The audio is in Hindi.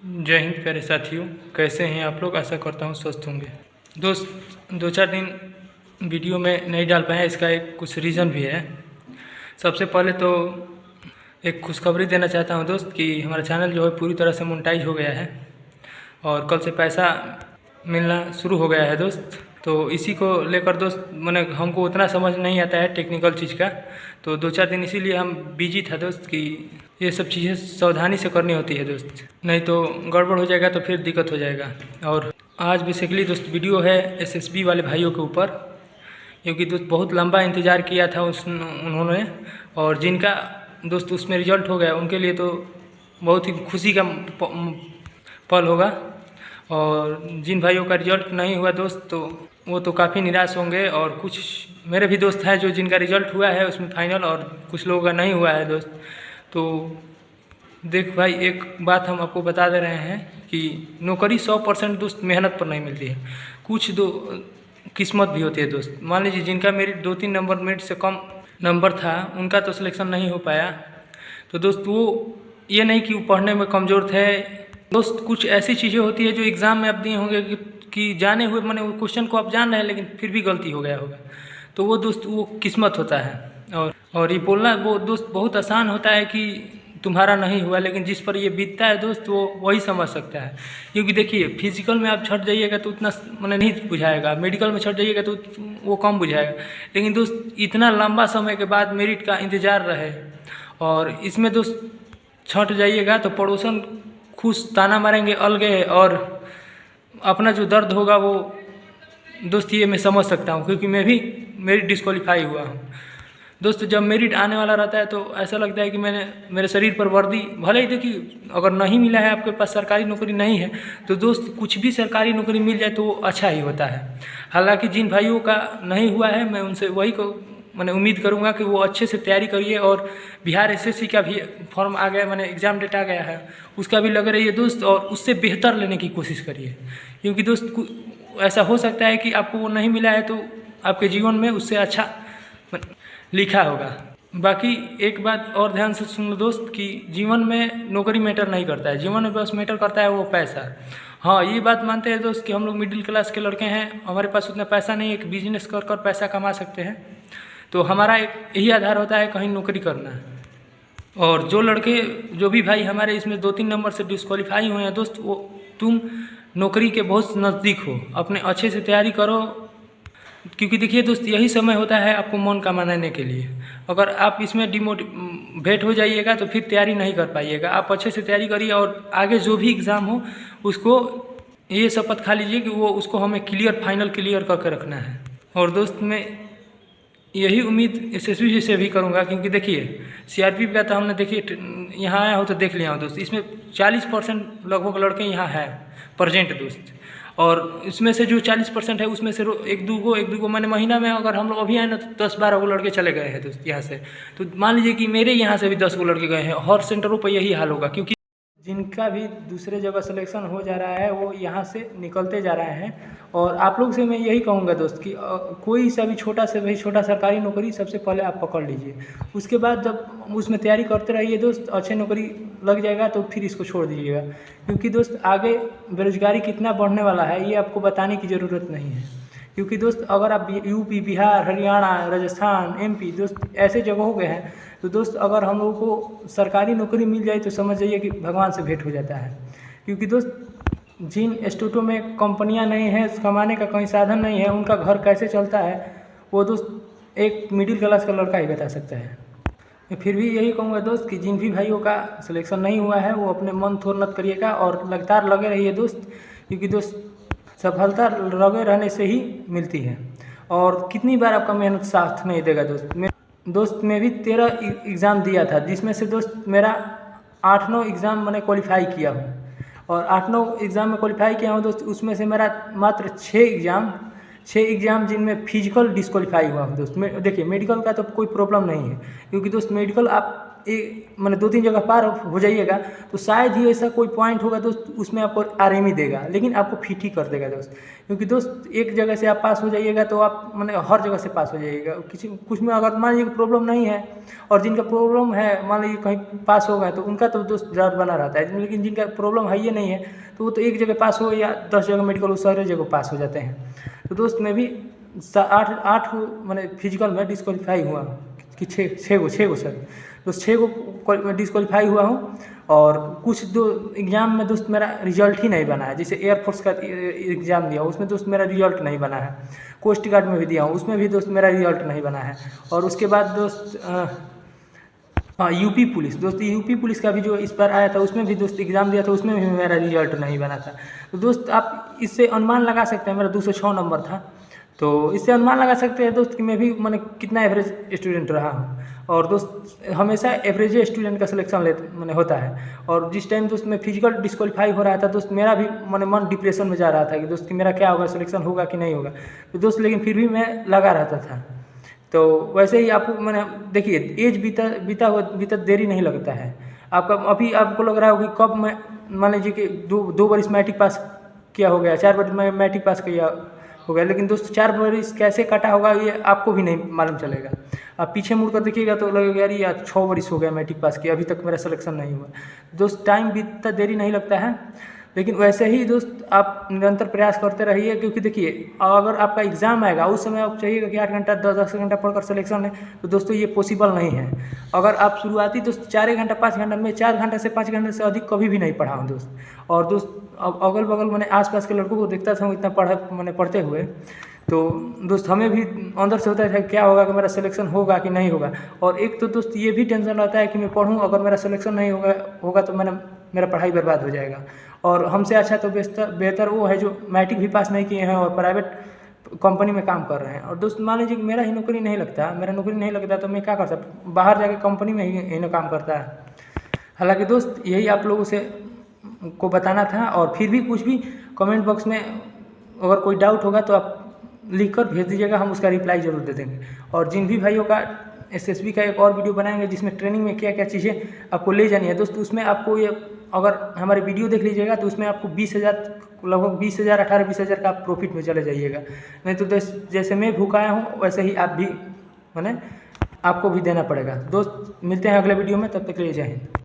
जय हिंद प्यारे साथियों, कैसे हैं आप लोग। आशा करता हूँ स्वस्थ होंगे। दोस्त 2-4 दिन वीडियो में नहीं डाल पाए, इसका एक कुछ रीज़न भी है। सबसे पहले तो एक खुशखबरी देना चाहता हूँ दोस्त कि हमारा चैनल जो है पूरी तरह से मोनेटाइज हो गया है और कल से पैसा मिलना शुरू हो गया है दोस्त। तो इसी को लेकर दोस्त मैंने हमको उतना समझ नहीं आता है टेक्निकल चीज़ का, तो 2-4 दिन इसीलिए हम बिजी था दोस्त कि ये सब चीज़ें सावधानी से करनी होती है दोस्त, नहीं तो गड़बड़ हो जाएगा तो फिर दिक्कत हो जाएगा। और आज बेसिकली दोस्त वीडियो है एसएसबी वाले भाइयों के ऊपर, क्योंकि दोस्त बहुत लंबा इंतज़ार किया था उन्होंने, और जिनका दोस्त उसमें रिजल्ट हो गया उनके लिए तो बहुत ही खुशी का पल होगा, और जिन भाइयों का रिजल्ट नहीं हुआ दोस्त तो वो तो काफ़ी निराश होंगे। और कुछ मेरे भी दोस्त हैं जो जिनका रिजल्ट हुआ है उसमें फाइनल, और कुछ लोगों का नहीं हुआ है दोस्त। तो देख भाई, एक बात हम आपको बता दे रहे हैं कि नौकरी 100% दोस्त मेहनत पर नहीं मिलती है, कुछ किस्मत भी होती है दोस्त। मान लीजिए जिनका मेरिट 2-3 नंबर मेरिट से कम नंबर था उनका तो सिलेक्शन नहीं हो पाया, तो दोस्त वो ये नहीं कि वो पढ़ने में कमज़ोर थे दोस्त। कुछ ऐसी चीज़ें होती है जो एग्ज़ाम में आप दिए होंगे कि जाने हुए मैंने वो क्वेश्चन को आप जान रहे हैं लेकिन फिर भी गलती हो गया होगा, तो वो दोस्त वो किस्मत होता है। और ये बोलना वो दोस्त बहुत आसान होता है कि तुम्हारा नहीं हुआ, लेकिन जिस पर ये बीतता है दोस्त वो वही समझ सकता है। क्योंकि देखिए फिजिकल में आप छट जाइएगा तो उतना मैंने नहीं बुझाएगा, मेडिकल में छट जाइएगा तो वो कम बुझाएगा, लेकिन दोस्त इतना लंबा समय के बाद मेरिट का इंतज़ार रहे और इसमें दोस्त छट जाइएगा तो पड़ोसन खुश ताना मारेंगे अलगे, और अपना जो दर्द होगा वो दोस्त ये मैं समझ सकता हूँ, क्योंकि मैं भी मेरिट डिस्क्वालीफाई हुआ हूँ दोस्त। जब मेरिट आने वाला रहता है तो ऐसा लगता है कि मेरे शरीर पर वर्दी, भले ही देखिए अगर नहीं मिला है, आपके पास सरकारी नौकरी नहीं है तो दोस्त कुछ भी सरकारी नौकरी मिल जाए तो वो अच्छा ही होता है। हालांकि जिन भाइयों का नहीं हुआ है मैं उनसे वही को मैंने उम्मीद करूंगा कि वो अच्छे से तैयारी करिए, और बिहार एसएससी का भी फॉर्म आ गया, मैंने एग्ज़ाम डेट आ गया है उसका भी लग रही है दोस्त, और उससे बेहतर लेने की कोशिश करिए। क्योंकि दोस्त ऐसा हो सकता है कि आपको वो नहीं मिला है तो आपके जीवन में उससे अच्छा लिखा होगा। बाकी एक बात और ध्यान से सुन लो दोस्त कि जीवन में नौकरी मैटर नहीं करता है, जीवन में बस मैटर करता है वो पैसा। हाँ, ये बात मानते हैं दोस्त कि हम लोग मिडिल क्लास के लड़के हैं, हमारे पास उतना पैसा नहीं है कि बिजनेस कर पैसा कमा सकते हैं, तो हमारा एक यही आधार होता है कहीं नौकरी करना है। और जो भी भाई हमारे इसमें 2-3 नंबर से डिस्क्वालीफाई हुए हैं दोस्त, वो तुम नौकरी के बहुत नज़दीक हो, अपने अच्छे से तैयारी करो। क्योंकि देखिए दोस्त यही समय होता है आपको मन का मनाने के लिए। अगर आप इसमें डिमोटिवेट हो जाइएगा तो फिर तैयारी नहीं कर पाइएगा। आप अच्छे से तैयारी करिए और आगे जो भी एग्ज़ाम हो उसको ये शपथ खा लीजिए कि वो उसको हमें फाइनल क्लियर करके रखना है। और दोस्त मैं यही उम्मीद एसएसबी जी से भी करूँगा, क्योंकि देखिए सीआरपीएफ का तो हमने देखिए यहाँ आया हो तो देख लिया हो दोस्त, इसमें 40% लगभग लड़के यहाँ है प्रेजेंट दोस्त, और इसमें से जो 40% है उसमें से एक दो गो मैंने महीना में अगर हम लोग अभी आए ना तो 10-12 गो लड़के चले गए हैं दोस्त यहाँ से। तो मान लीजिए कि मेरे यहाँ से भी 10 गो लड़के गए हैं, हर सेंटरों पर यही हाल होगा, क्योंकि जिनका भी दूसरे जगह सिलेक्शन हो जा रहा है वो यहाँ से निकलते जा रहे हैं। और आप लोग से मैं यही कहूँगा दोस्त कि कोई सा भी छोटा से भाई छोटा सरकारी नौकरी सबसे पहले आप पकड़ लीजिए, उसके बाद जब उसमें तैयारी करते रहिए दोस्त, अच्छी नौकरी लग जाएगा तो फिर इसको छोड़ दीजिएगा। क्योंकि दोस्त आगे बेरोजगारी कितना बढ़ने वाला है ये आपको बताने की ज़रूरत नहीं है। क्योंकि दोस्त अगर आप यूपी, बिहार, हरियाणा, राजस्थान, एमपी दोस्त ऐसे जगहों के हैं तो दोस्त अगर हम लोगों को सरकारी नौकरी मिल जाए तो समझ जाइए कि भगवान से भेंट हो जाता है। क्योंकि दोस्त जिन स्टेटों में कंपनियां नहीं हैं, कमाने का कोई साधन नहीं है, उनका घर कैसे चलता है वो दोस्त एक मिडिल क्लास का लड़का ही बता सकता है। मैं फिर भी यही कहूँगा दोस्त कि जिन भी भाइयों का सिलेक्शन नहीं हुआ है वो अपने मन थोड़ मत करिएगा और लगातार लगे रहिए दोस्त। क्योंकि दोस्त सफलता लगे रहने से ही मिलती है, और कितनी बार आपका मेहनत साथ नहीं देगा दोस्त। मैं भी 13 एग्ज़ाम दिया था, जिसमें से दोस्त मेरा 8-9 एग्ज़ाम मैंने क्वालिफाई किया हूँ, और 8-9 एग्ज़ाम में क्वालिफाई किया हूँ दोस्त। उसमें से मेरा मात्र 6 एग्ज़ाम जिनमें फिजिकल डिस्क्वालीफाई हुआ हूँ दोस्त। देखिए मेडिकल का तो कोई प्रॉब्लम नहीं है, क्योंकि दोस्त मेडिकल आप मैंने 2-3 जगह पार हो जाइएगा तो शायद ही ऐसा कोई पॉइंट होगा दोस्त उसमें आपको आरएमई देगा, लेकिन आपको फिट ही कर देगा दोस्त। क्योंकि दोस्त एक जगह से आप पास हो जाइएगा तो आप मैंने हर जगह से पास हो जाइएगा। किसी कुछ में अगर मान लीजिए प्रॉब्लम नहीं है और जिनका प्रॉब्लम है मान लीजिए कहीं पास हो गए तो उनका तो दोस्त डर बना रहता है, लेकिन जिनका प्रॉब्लम है ये नहीं है तो वो तो एक जगह पास हो या 10 जगह मेडिकल हो सारे जगह पास हो जाते हैं। तो दोस्त मैं भी 8 मैंने फिजिकल में डिस्क्वालीफाई हुआ कि 6 गो सर दोस्त 6 गो मैं डिस्क्वालीफाई हुआ हूँ। और कुछ दो एग्ज़ाम में दोस्त मेरा रिजल्ट ही नहीं बना है, जैसे एयरफोर्स का एग्ज़ाम दिया उसमें दोस्त मेरा रिजल्ट नहीं बना है, कोस्ट गार्ड में भी दिया हूँ उसमें भी दोस्त मेरा रिजल्ट नहीं बना है। और उसके बाद दोस्त यूपी पुलिस दोस्त यूपी पुलिस का भी जो इस बार आया था उसमें भी दोस्त एग्ज़ाम दिया था उसमें भी मेरा रिजल्ट नहीं बना था। तो दोस्त आप इससे अनुमान लगा सकते हैं मेरा 206 नंबर था, तो इससे अनुमान लगा सकते हैं दोस्त कि मैं भी मैंने कितना एवरेज स्टूडेंट रहा हूँ। और दोस्त हमेशा एवरेज स्टूडेंट का सिलेक्शन मैंने होता है। और जिस टाइम दोस्त मैं फिजिकल डिस्क्वालीफाई हो रहा था दोस्त मेरा भी मैंने मन डिप्रेशन में जा रहा था कि दोस्त कि मेरा क्या होगा, सिलेक्शन होगा कि नहीं होगा। तो दोस्त लेकिन फिर भी मैं लगा रहता था। तो वैसे ही आपको मैंने देखिए एज बीता देरी नहीं लगता है आपका। अभी आपको लग रहा होगा कि कब मैं मान लीजिए कि 2 बरिस मैट्रिक पास किया हो गया, 4 बरिस मैं मैट्रिक पास किया हो गया, लेकिन दोस्त 4 बरिस कैसे कटा होगा ये आपको भी नहीं मालूम चलेगा। आप पीछे मुड़ कर देखिएगा तो लगेगा यार ये 6 बरिस हो गया मैट्रिक पास किया, अभी तक मेरा सिलेक्शन नहीं हुआ। दोस्त टाइम बीतता देरी नहीं लगता है, लेकिन वैसे ही दोस्त आप निरंतर प्रयास करते रहिए। क्योंकि देखिए अगर आपका एग्ज़ाम आएगा उस समय आप चाहिएगा कि 8 घंटा 10 घंटा पढ़कर सिलेक्शन है, तो दोस्तों ये पॉसिबल नहीं है। अगर आप शुरुआती दोस्त 4 घंटा 5 घंटा में 4 घंटे से 5 घंटे से अधिक कभी भी नहीं पढ़ा हूँ दोस्त। और दोस्त अब अगल बगल मैंने आसपास के लड़कों को देखता था इतना मैंने पढ़ते हुए, तो दोस्त हमें भी अंदर से होता है क्या होगा कि मेरा सिलेक्शन होगा कि नहीं होगा। और एक तो दोस्त ये भी टेंशन रहता है कि मैं पढ़ूँ अगर मेरा सिलेक्शन नहीं होगा तो मेरा पढ़ाई बर्बाद हो जाएगा। और हमसे अच्छा तो बेहतर वो है जो मैट्रिक भी पास नहीं किए हैं और प्राइवेट कंपनी में काम कर रहे हैं। और दोस्त मान लीजिए कि मेरा नौकरी नहीं लगता तो मैं क्या कर सकता, बाहर जाके कंपनी में ही ना काम करता है। हालांकि दोस्त यही आप लोगों से को बताना था। और फिर भी कुछ भी कमेंट बॉक्स में अगर कोई डाउट होगा तो आप लिख कर भेज दीजिएगा, हम उसका रिप्लाई ज़रूर दे देंगे। और जिन भी भाइयों का एसएसबी का एक और वीडियो बनाएंगे जिसमें ट्रेनिंग में क्या क्या चीज़ें आपको ले जानी है दोस्त, उसमें आपको ये अगर हमारे वीडियो देख लीजिएगा तो उसमें आपको 20,000 लगभग 20,000 18-20,000 का आप प्रॉफिट में चले जाइएगा। नहीं तो जैसे मैं भूखाया हूँ वैसे ही आप भी मैंने आपको भी देना पड़ेगा। दोस्त मिलते हैं अगले वीडियो में, तब तक के लिए जय हिंद।